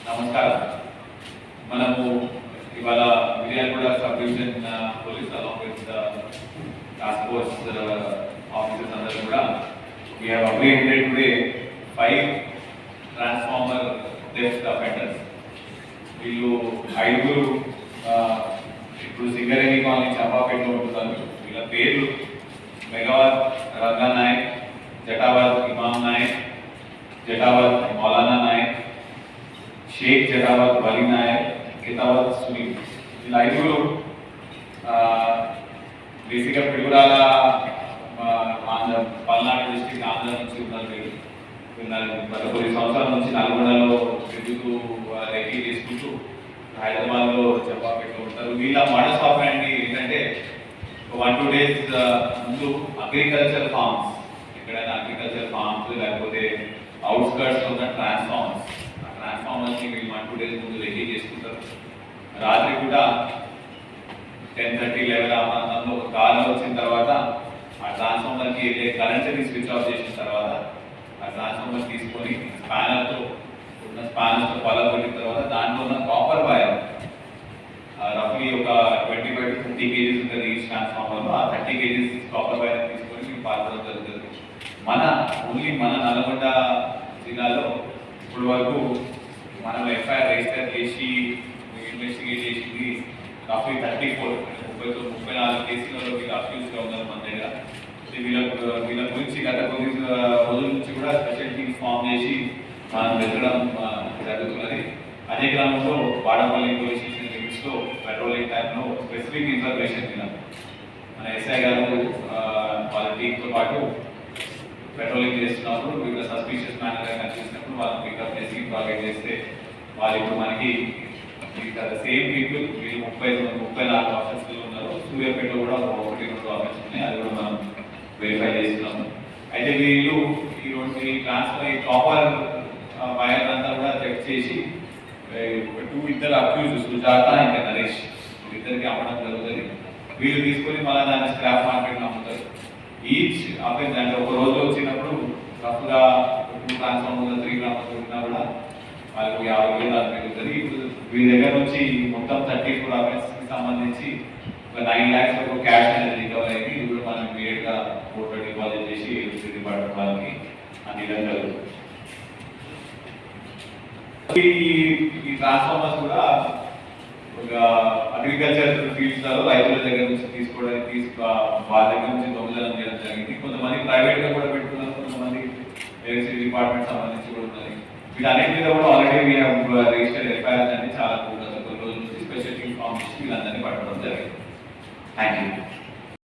నమస్కారం. మనము ఇవాళ Miryalaguda sub division police along with task force officers అందరూ కూడా we have apprehended today 5 transformer theft offenders. వీళ్ళు ఐదుగురు ఇప్పుడు సింగరేణి కాలనీ చంపాపేటలో ఉంటున్నారు. వీళ్ళ పేర్లు మెగావత్ రంగా నాయక్, జటావత్ ఇమాం నాయక్, జటావత్ మౌలానా నాయక్, షేక్ జటావత్ వలీ నాయక్, కితావత్ సునీల్. వీళ్ళ ఐదుగురు బేసిక్గా పిడుగురాల పల్నాడు డిస్ట్రిక్ట్ ఆంధ్ర నుంచి ఉన్నారు. గత కొన్ని సంవత్సరాల నుంచి నల్గొండలో తిరుగుతూ రెక్కీ చేసుకుంటూ హైదరాబాద్లో చంపాపేటలో ఉంటారు. వీళ్ళ మోడస్ ఆపరేండి ఏంటంటే 1-2 days ముందు అగ్రికల్చర్ ఫార్మ్స్, ఎక్కడైనా అగ్రికల్చర్ ఫార్మ్స్ లేకపోతే అవుట్స్కర్ట్స్ ఉన్న ట్రాన్స్ఫార్మర్స్ని వీళ్ళు 1-2 days ముందు రెడీ చేసుకుంటారు. రాత్రి కూడా 10:30-11 ఆ ప్రాంతంలో ఒక కాలం వచ్చిన తర్వాత ఆ ట్రాన్స్ఫార్మర్కి వెళ్ళే కరెంట్ని స్విచ్ ఆఫ్ చేసిన తర్వాత ఆ ట్రాన్స్ఫార్మర్ తీసుకొని స్పానర్తో పొలగొట్టిన తర్వాత దాంట్లో ఉన్న కాపర్ వైర్ రఫ్లీ ఒక 25-30 kgs ఉంటుంది ఈ ట్రాన్స్ఫార్మర్లో. ఆ 30 kgs కాపర్ వైర్ తీసుకొని మీకు పాల్గొనడం జరుగుతుంది. మన నల్గొండ జిల్లాలో ఇప్పటి వరకు మనం ఎఫ్ఐఆర్ రిజిస్టర్ చేసి ఇన్వెస్టిగేట్ చేసింది రఫ్లీ 34 కేసులలో వీళ్ళు అక్యూజ్గా ఉన్నారు మన దగ్గర. వీళ్ళ గురించి గత కొన్ని రోజుల నుంచి కూడా స్పెషల్ టీమ్స్ ఫామ్ చేసి మనం వెతకడం జరుగుతున్నది. అదే గ్రామంలో వాడపల్లి పోలీస్ స్టేషన్ లిమిట్స్లో పెట్రోలింగ్ టైంలో స్పెసిఫిక్ ఇన్ఫర్మేషన్ విన్నాం. మన ఎస్ఐ గారు వాళ్ళ టీంతో పాటు పెట్రోలింగ్ చేస్తున్నప్పుడు వివిధ సస్పీషియస్ మేనర్గా కనిపిస్తున్నప్పుడు వాళ్ళని పికప్ చేసి టార్గెట్ చేస్తే వాళ్ళు ఇప్పుడు మనకి సేమ్ పీపుల్ వీళ్ళు 34 ఆఫీసులు ఉన్నారు. సూర్యాపేటలో కూడా 1-2 ఆఫీసులు ఉన్నాయి. అది కూడా మనం వెరిఫై చేస్తున్నాము. అయితే వీళ్ళు ఈ కాపర్ వైర్ అంతా కూడా చెక్ చేసి ఇద్దరు అక్యూజ్ సుజాత ఇంకా నరేష్ ఇద్దరికి అమ్మడం జరుగుతుంది. వీళ్ళు తీసుకొని మళ్ళీ దాన్ని స్క్రాప్ మార్కెట్లో అమ్ముతారు. ఈచ్ ఆఫీస్ అంటే ఒక రోజు వచ్చినప్పుడు రఫ్గా 2 ట్రాన్స్ఫార్మర్ 3 గ్రామ్స్ ఉన్నా కూడా వాళ్ళకి 50,000 దాకా పెరుగుతుంది. ఇప్పుడు వీళ్ళ దగ్గర నుంచి మొత్తం 34 ఆఫీస్కి సంబంధించి ఒక 9 lakhs వరకు క్యాష్ అనేది రికవర్ అయింది. ఇది కూడా మనం ఇమీడియట్గా కోర్టులో డిపాజిట్ చేసి ఎలక్ట్రిసిటీ డిపార్ట్మెంట్ వాళ్ళకి అందించడం జరుగుతుంది. ఈ ట్రాన్స్ఫార్మర్స్ కూడా ఒక అగ్రికల్చర్ ఫీల్డ్స్లో రైతుల దగ్గర నుంచి వాళ్ళ దగ్గర నుంచి దొంగతనం చేయడం జరిగింది. కొంతమంది ప్రైవేట్గా కూడా పెట్టుకున్నారు, కొంతమంది ఎలక్ట్రిసిటీ డిపార్ట్మెంట్ సంబంధించి కూడా ఉన్నది. వీటన్నిటి మీద కూడా ఆల్రెడీ రిజిస్టర్ ఎఫ్ఐఆర్ అనేది చాలా కొన్ని రోజుల నుంచి స్పెషల్ టీమ్ ఫామ్ చేసి వీళ్ళందరినీ పట్టడం జరిగింది. Thank you.